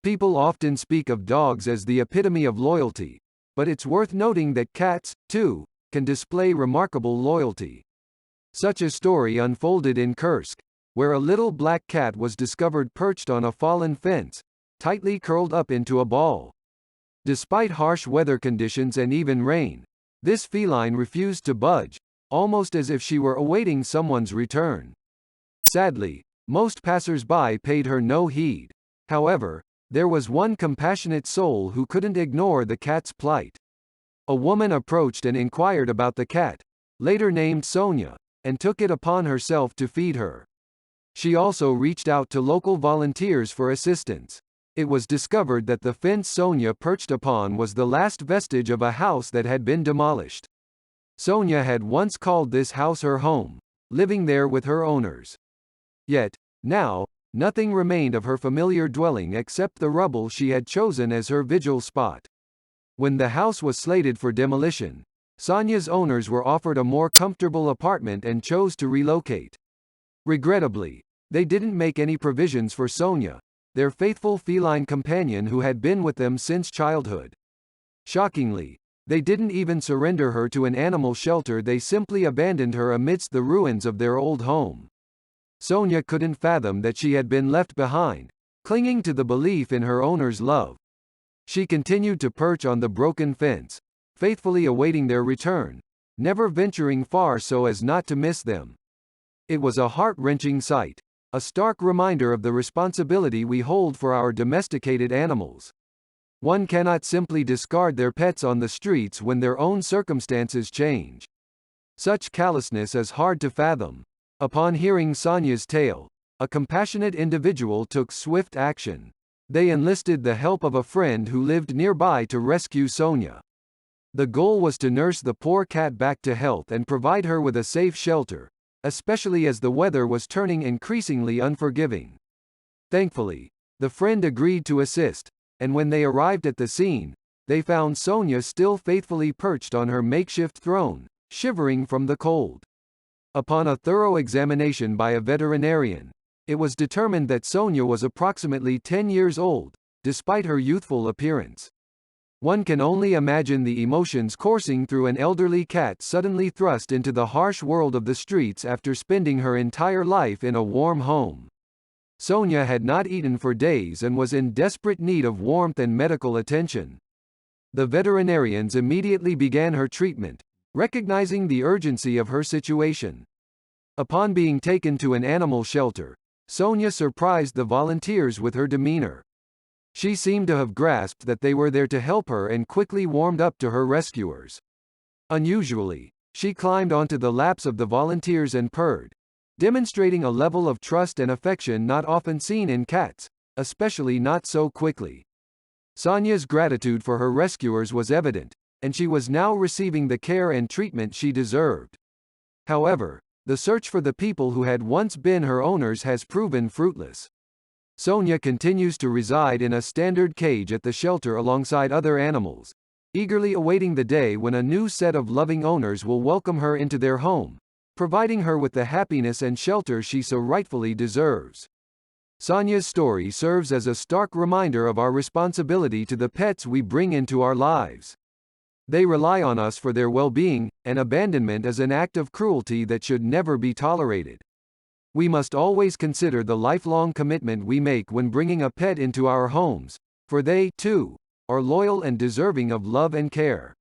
People often speak of dogs as the epitome of loyalty, but it's worth noting that cats, too, can display remarkable loyalty. Such a story unfolded in Kursk, where a little black cat was discovered perched on a fallen fence, tightly curled up into a ball. Despite harsh weather conditions and even rain, this feline refused to budge, almost as if she were awaiting someone's return. Sadly, most passers-by paid her no heed. However, there was one compassionate soul who couldn't ignore the cat's plight. A woman approached and inquired about the cat, later named Sonia, and took it upon herself to feed her. She also reached out to local volunteers for assistance. It was discovered that the fence Sonia perched upon was the last vestige of a house that had been demolished. Sonia had once called this house her home, living there with her owners. Yet, now, nothing remained of her familiar dwelling except the rubble she had chosen as her vigil spot. When the house was slated for demolition, Sonia's owners were offered a more comfortable apartment and chose to relocate. Regrettably, they didn't make any provisions for Sonia, their faithful feline companion who had been with them since childhood. Shockingly, they didn't even surrender her to an animal shelter, they simply abandoned her amidst the ruins of their old home. Sonia couldn't fathom that she had been left behind, clinging to the belief in her owner's love. She continued to perch on the broken fence, faithfully awaiting their return, never venturing far so as not to miss them. It was a heart-wrenching sight, a stark reminder of the responsibility we hold for our domesticated animals. One cannot simply discard their pets on the streets when their own circumstances change. Such callousness is hard to fathom. Upon hearing Sonia's tale, a compassionate individual took swift action. They enlisted the help of a friend who lived nearby to rescue Sonia. The goal was to nurse the poor cat back to health and provide her with a safe shelter, especially as the weather was turning increasingly unforgiving. Thankfully, the friend agreed to assist, and when they arrived at the scene, they found Sonia still faithfully perched on her makeshift throne, shivering from the cold. Upon a thorough examination by a veterinarian, it was determined that Sonia was approximately 10 years old, despite her youthful appearance. One can only imagine the emotions coursing through an elderly cat suddenly thrust into the harsh world of the streets after spending her entire life in a warm home. Sonia had not eaten for days and was in desperate need of warmth and medical attention. The veterinarians immediately began her treatment, recognizing the urgency of her situation. Upon being taken to an animal shelter, Sonia surprised the volunteers with her demeanor. She seemed to have grasped that they were there to help her and quickly warmed up to her rescuers. Unusually, she climbed onto the laps of the volunteers and purred, demonstrating a level of trust and affection not often seen in cats, especially not so quickly. Sonia's gratitude for her rescuers was evident, and she was now receiving the care and treatment she deserved. However, the search for the people who had once been her owners has proven fruitless. Sonia continues to reside in a standard cage at the shelter alongside other animals, eagerly awaiting the day when a new set of loving owners will welcome her into their home, providing her with the happiness and shelter she so rightfully deserves. Sonia's story serves as a stark reminder of our responsibility to the pets we bring into our lives. They rely on us for their well-being, and abandonment is an act of cruelty that should never be tolerated. We must always consider the lifelong commitment we make when bringing a pet into our homes, for they, too, are loyal and deserving of love and care.